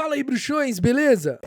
Fala aí, bruxões, beleza?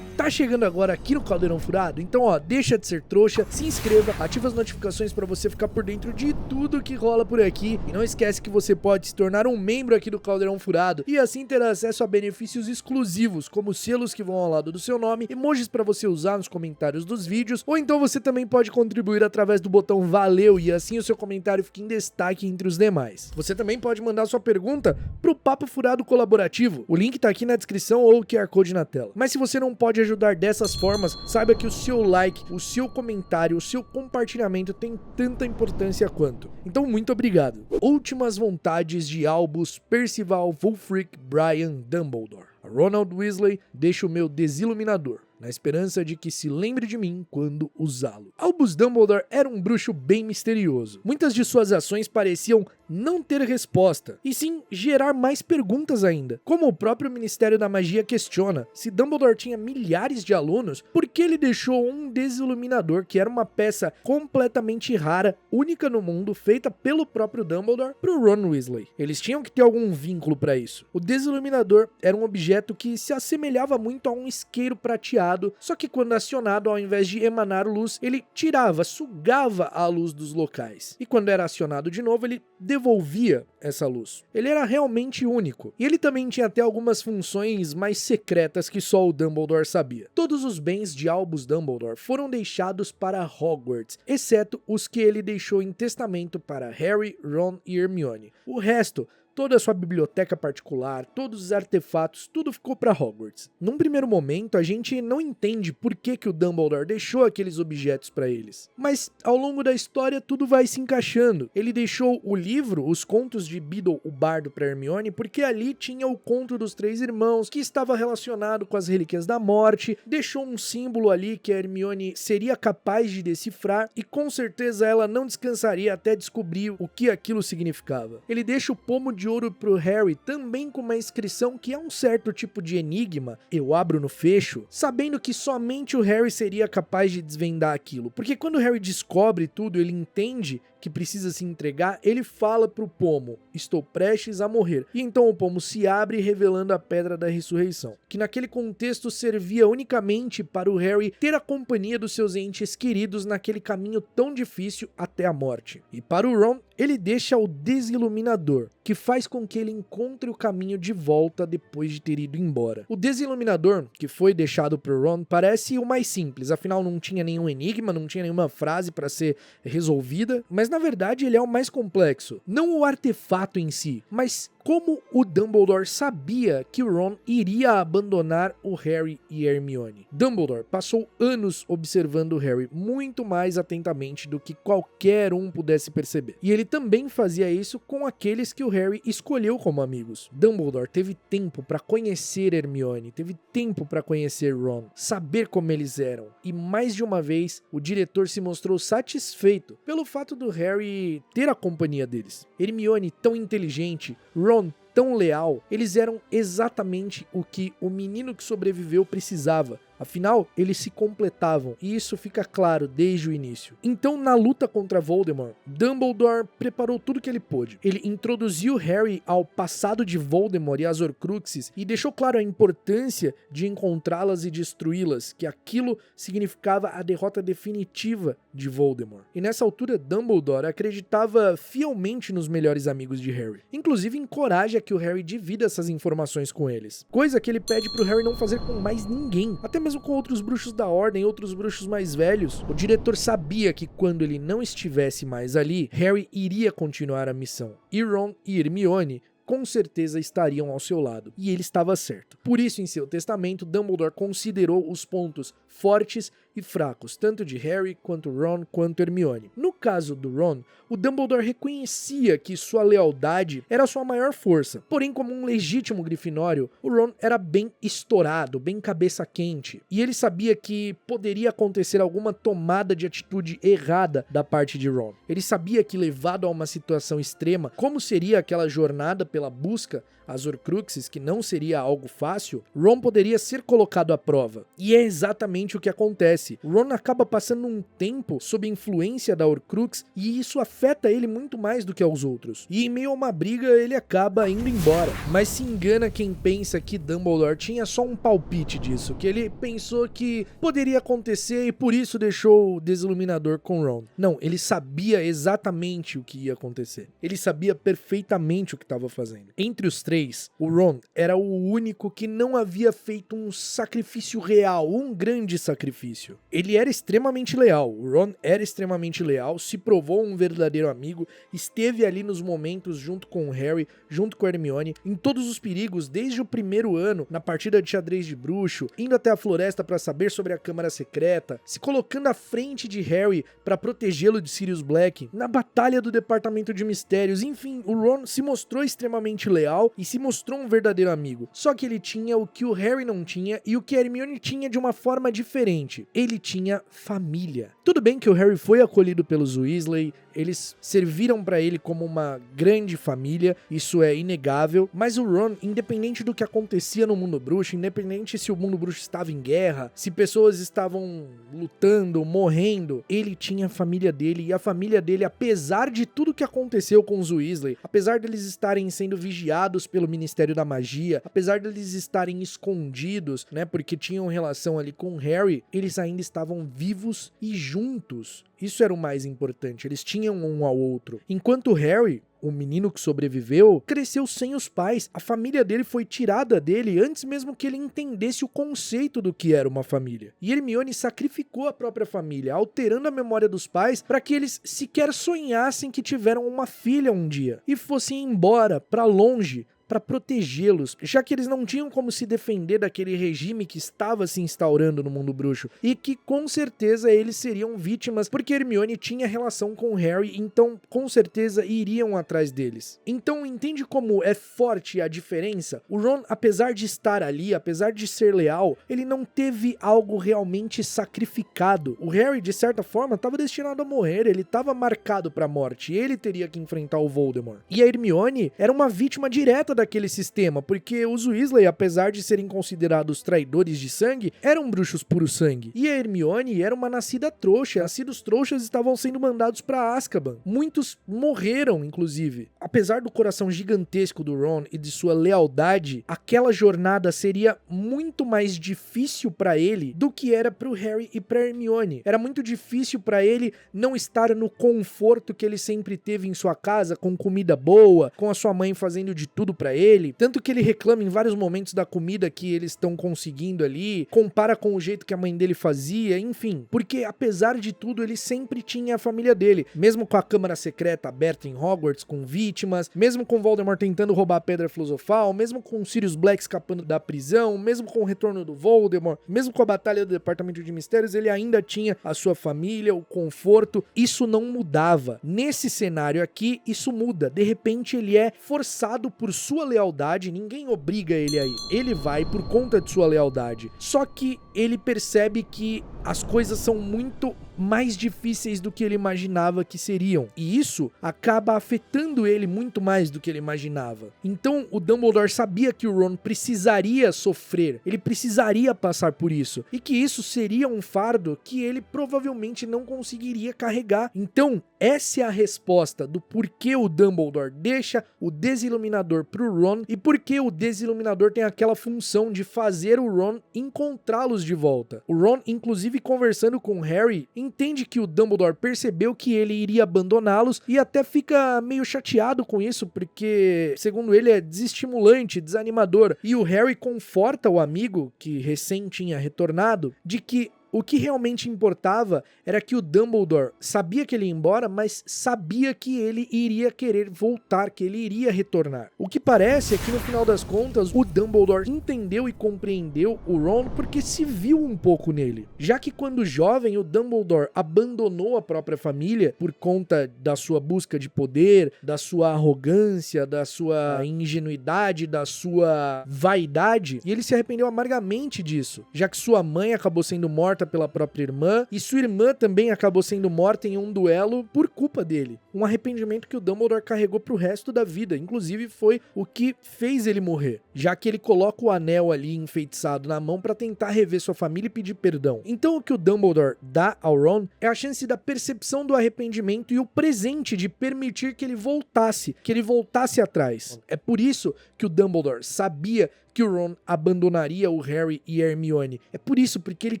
Tá chegando agora aqui no Caldeirão Furado? Então ó, deixa de ser trouxa, se inscreva, ativa as notificações pra você ficar por dentro de tudo que rola por aqui. E não esquece que você pode se tornar um membro aqui do Caldeirão Furado e assim ter acesso a benefícios exclusivos, como selos que vão ao lado do seu nome, emojis pra você usar nos comentários dos vídeos, ou então você também pode contribuir através do botão valeu e assim o seu comentário fica em destaque entre os demais. Você também pode mandar sua pergunta pro Papo Furado Colaborativo, o link tá aqui na descrição ou o QR Code na tela. Mas se você não pode ajudar dessas formas, saiba que o seu like, o seu comentário, o seu compartilhamento tem tanta importância quanto. Então muito obrigado. Últimas vontades de Albus Percival Wulfric Brian Dumbledore. A Ronald Weasley deixa o meu desiluminador, na esperança de que se lembre de mim quando usá-lo. Albus Dumbledore era um bruxo bem misterioso. Muitas de suas ações pareciam não ter resposta, e sim gerar mais perguntas ainda. Como o próprio Ministério da Magia questiona, se Dumbledore tinha milhares de alunos, por que ele deixou um desiluminador, que era uma peça completamente rara, única no mundo, feita pelo próprio Dumbledore, pro Ron Weasley? Eles tinham que ter algum vínculo para isso. O desiluminador era um objeto que se assemelhava muito a um isqueiro prateado, só que quando acionado, ao invés de emanar luz, ele tirava, sugava a luz dos locais. E quando era acionado de novo, ele devolvia essa luz. Ele era realmente único. E ele também tinha até algumas funções mais secretas que só o Dumbledore sabia. Todos os bens de Albus Dumbledore foram deixados para Hogwarts, exceto os que ele deixou em testamento para Harry, Ron e Hermione. O resto, toda a sua biblioteca particular, todos os artefatos, tudo ficou para Hogwarts. Num primeiro momento, a gente não entende por que o Dumbledore deixou aqueles objetos para eles. Mas, ao longo da história, tudo vai se encaixando. Ele deixou o livro, os contos de Beedle, o Bardo, para Hermione, porque ali tinha o conto dos três irmãos, que estava relacionado com as relíquias da morte, deixou um símbolo ali que a Hermione seria capaz de decifrar, e com certeza ela não descansaria até descobrir o que aquilo significava. Ele deixa o pomo de ouro pro Harry, também com uma inscrição que é um certo tipo de enigma, eu abro no fecho, sabendo que somente o Harry seria capaz de desvendar aquilo, porque quando o Harry descobre tudo, ele entende que precisa se entregar, ele fala pro pomo, estou prestes a morrer, e então o pomo se abre revelando a Pedra da Ressurreição, que naquele contexto servia unicamente para o Harry ter a companhia dos seus entes queridos naquele caminho tão difícil até a morte. E para o Ron, ele deixa o Desiluminador, que faz com que ele encontre o caminho de volta depois de ter ido embora. O Desiluminador, que foi deixado por Ron, parece o mais simples, afinal não tinha nenhum enigma, não tinha nenhuma frase para ser resolvida, mas na verdade ele é o mais complexo. Não o artefato em si, mas como o Dumbledore sabia que o Ron iria abandonar o Harry e Hermione. Dumbledore passou anos observando o Harry muito mais atentamente do que qualquer um pudesse perceber. E ele também fazia isso com aqueles que o Harry escolheu como amigos. Dumbledore teve tempo para conhecer Hermione, teve tempo para conhecer Ron, saber como eles eram. E mais de uma vez, o diretor se mostrou satisfeito pelo fato do Harry ter a companhia deles. Hermione tão inteligente, Ron tão leal, eles eram exatamente o que o menino que sobreviveu precisava. Afinal, eles se completavam, e isso fica claro desde o início. Então, na luta contra Voldemort, Dumbledore preparou tudo que ele pôde. Ele introduziu Harry ao passado de Voldemort e as Horcruxes, e deixou claro a importância de encontrá-las e destruí-las, que aquilo significava a derrota definitiva de Voldemort. E nessa altura, Dumbledore acreditava fielmente nos melhores amigos de Harry. Inclusive, encoraja que o Harry divida essas informações com eles. Coisa que ele pede pro Harry não fazer com mais ninguém, até mesmo com outros bruxos da ordem, outros bruxos mais velhos. O diretor sabia que quando ele não estivesse mais ali, Harry iria continuar a missão. E Ron e Hermione com certeza estariam ao seu lado. E ele estava certo. Por isso, em seu testamento, Dumbledore considerou os pontos fortes e fracos, tanto de Harry, quanto Ron, quanto Hermione. No caso do Ron, o Dumbledore reconhecia que sua lealdade era sua maior força. Porém, como um legítimo grifinório, o Ron era bem estourado, bem cabeça quente. E ele sabia que poderia acontecer alguma tomada de atitude errada da parte de Ron. Ele sabia que, levado a uma situação extrema, como seria aquela jornada pela busca às Horcruxes, que não seria algo fácil, Ron poderia ser colocado à prova. E é exatamente o que acontece. acontece? O Ron acaba passando um tempo sob a influência da Horcrux e isso afeta ele muito mais do que aos outros. E em meio a uma briga ele acaba indo embora. Mas se engana quem pensa que Dumbledore tinha só um palpite disso, que ele pensou que poderia acontecer e por isso deixou o Desiluminador com Ron. Não, ele sabia exatamente o que ia acontecer. Ele sabia perfeitamente o que estava fazendo. Entre os três, o Ron era o único que não havia feito um sacrifício real, um grande sacrifício. Ele era extremamente leal, o Ron era extremamente leal, se provou um verdadeiro amigo, esteve ali nos momentos junto com o Harry, junto com a Hermione, em todos os perigos, desde o primeiro ano, na partida de xadrez de bruxo, indo até a floresta para saber sobre a Câmara Secreta, se colocando à frente de Harry para protegê-lo de Sirius Black, na batalha do Departamento de Mistérios, enfim, o Ron se mostrou extremamente leal e se mostrou um verdadeiro amigo. Só que ele tinha o que o Harry não tinha e o que a Hermione tinha de uma forma diferente. Ele tinha família. Tudo bem que o Harry foi acolhido pelos Weasley, eles serviram para ele como uma grande família, isso é inegável, mas o Ron, independente do que acontecia no mundo bruxo, independente se o mundo bruxo estava em guerra, se pessoas estavam lutando, morrendo, ele tinha a família dele, e a família dele, apesar de tudo que aconteceu com os Weasley, apesar deles estarem sendo vigiados pelo Ministério da Magia, apesar deles estarem escondidos, né, porque tinham relação ali com o Harry, eles ainda estavam vivos e juntos. Isso era o mais importante, eles tinham um ao outro. Enquanto o Harry, o menino que sobreviveu, cresceu sem os pais. A família dele foi tirada dele antes mesmo que ele entendesse o conceito do que era uma família. E Hermione sacrificou a própria família, alterando a memória dos pais para que eles sequer sonhassem que tiveram uma filha um dia e fossem embora para longe, para protegê-los, já que eles não tinham como se defender daquele regime que estava se instaurando no mundo bruxo, e que com certeza eles seriam vítimas, porque Hermione tinha relação com Harry, então com certeza iriam atrás deles. Então entende como é forte a diferença? O Ron, apesar de estar ali, apesar de ser leal, ele não teve algo realmente sacrificado. O Harry, de certa forma, estava destinado a morrer, ele estava marcado para a morte, ele teria que enfrentar o Voldemort. E a Hermione era uma vítima direta daquele sistema, porque os Weasley, apesar de serem considerados traidores de sangue, eram bruxos puro sangue. E a Hermione era uma nascida trouxa. Nascidos trouxas estavam sendo mandados para Azkaban. Muitos morreram, inclusive. Apesar do coração gigantesco do Ron e de sua lealdade, aquela jornada seria muito mais difícil para ele do que era pro Harry e pra Hermione. Era muito difícil para ele não estar no conforto que ele sempre teve em sua casa, com comida boa, com a sua mãe fazendo de tudo para ele, tanto que ele reclama em vários momentos da comida que eles estão conseguindo ali, compara com o jeito que a mãe dele fazia, enfim, porque apesar de tudo ele sempre tinha a família dele, mesmo com a Câmara Secreta aberta em Hogwarts com vítimas, mesmo com Voldemort tentando roubar a Pedra Filosofal, mesmo com Sirius Black escapando da prisão, mesmo com o retorno do Voldemort, mesmo com a batalha do Departamento de Mistérios, ele ainda tinha a sua família, o conforto, isso não mudava. Nesse cenário aqui, isso muda, de repente ele é forçado por sua lealdade, ninguém obriga ele a ir. Ele vai por conta de sua lealdade. Só que ele percebe que as coisas são muito mais difíceis do que ele imaginava que seriam. E isso acaba afetando ele muito mais do que ele imaginava. Então o Dumbledore sabia que o Ron precisaria sofrer, ele precisaria passar por isso. E que isso seria um fardo que ele provavelmente não conseguiria carregar. Então essa é a resposta do porquê o Dumbledore deixa o Desiluminador pro Ron e porquê o Desiluminador tem aquela função de fazer o Ron encontrá-los de volta. O Ron, inclusive conversando com o Harry, entende que o Dumbledore percebeu que ele iria abandoná-los e até fica meio chateado com isso, porque, segundo ele, é desestimulante, desanimador. E o Harry conforta o amigo, que recém tinha retornado, de que o que realmente importava era que o Dumbledore sabia que ele ia embora, mas sabia que ele iria querer voltar, que ele iria retornar. O que parece é que no final das contas o Dumbledore entendeu e compreendeu o Ron porque se viu um pouco nele. Já que quando jovem o Dumbledore abandonou a própria família por conta da sua busca de poder, da sua arrogância, da sua ingenuidade, da sua vaidade, e ele se arrependeu amargamente disso, já que sua mãe acabou sendo morta morta pela própria irmã, e sua irmã também acabou sendo morta em um duelo por culpa dele. Um arrependimento que o Dumbledore carregou pro resto da vida, inclusive foi o que fez ele morrer, já que ele coloca o anel ali enfeitiçado na mão pra tentar rever sua família e pedir perdão. Então o que o Dumbledore dá ao Ron é a chance da percepção do arrependimento e o presente de permitir que ele voltasse atrás. É por isso que o Dumbledore sabia que o Ron abandonaria o Harry e a Hermione. É por isso, porque ele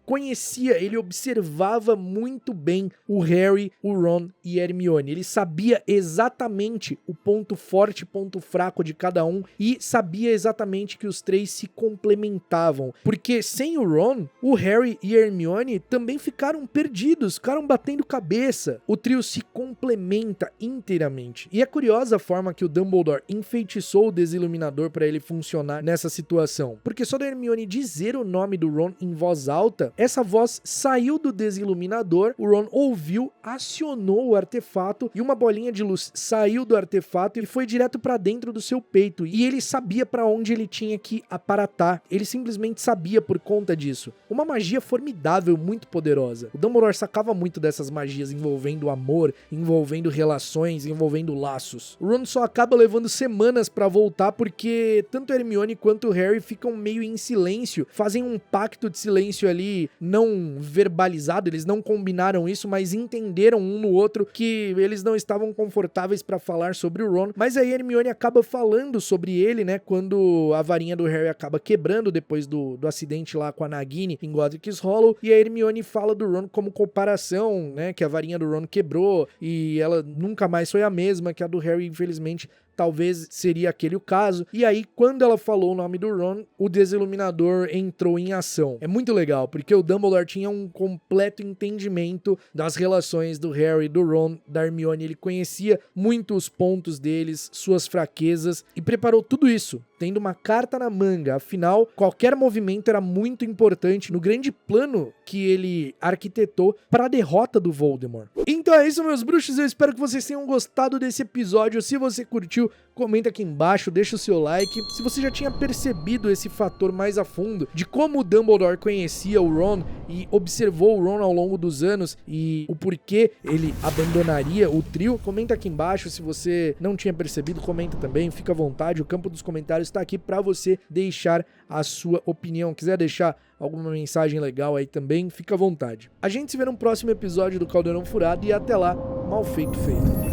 conhecia, ele observava muito bem o Harry, o Ron e a Hermione. Ele sabia exatamente o ponto forte e ponto fraco de cada um e sabia exatamente que os três se complementavam. Porque sem o Ron, o Harry e a Hermione também ficaram perdidos, ficaram batendo cabeça. O trio se complementa inteiramente. E é curiosa a forma que o Dumbledore enfeitiçou o Desiluminador para ele funcionar nessa situação, porque só da Hermione dizer o nome do Ron em voz alta, essa voz saiu do Desiluminador, o Ron ouviu, acionou o artefato e uma bolinha de luz saiu do artefato e foi direto pra dentro do seu peito, e ele sabia pra onde ele tinha que aparatar, ele simplesmente sabia por conta disso. Uma magia formidável, muito poderosa. O Dumbledore sacava muito dessas magias envolvendo amor, envolvendo relações, envolvendo laços. O Ron só acaba levando semanas pra voltar porque tanto a Hermione quanto o Harry ficam meio em silêncio, fazem um pacto de silêncio ali, não verbalizado, eles não combinaram isso, mas entenderam um no outro que eles não estavam confortáveis pra falar sobre o Ron, mas aí a Hermione acaba falando sobre ele, né, quando a varinha do Harry acaba quebrando depois do acidente lá com a Nagini em Godric's Hollow, e a Hermione fala do Ron como comparação, né, que a varinha do Ron quebrou e ela nunca mais foi a mesma, que a do Harry, infelizmente, talvez seria aquele o caso. E aí, quando ela falou o nome do Ron, o Desiluminador entrou em ação. É muito legal, porque o Dumbledore tinha um completo entendimento das relações do Harry, do Ron, da Hermione. Ele conhecia muito os pontos deles, suas fraquezas, e preparou tudo isso, tendo uma carta na manga. Afinal, qualquer movimento era muito importante no grande plano que ele arquitetou para a derrota do Voldemort. Então é isso, meus bruxos. Eu espero que vocês tenham gostado desse episódio. Se você curtiu, comenta aqui embaixo, deixa o seu like. Se você já tinha percebido esse fator mais a fundo, de como o Dumbledore conhecia o Ron e observou o Ron ao longo dos anos e o porquê ele abandonaria o trio, comenta aqui embaixo. Se você não tinha percebido, comenta também, fica à vontade. O campo dos comentários está aqui para você deixar a sua opinião. Quiser deixar alguma mensagem legal aí também, fica à vontade. A gente se vê no próximo episódio do Caldeirão Furado e até lá, mal feito feito.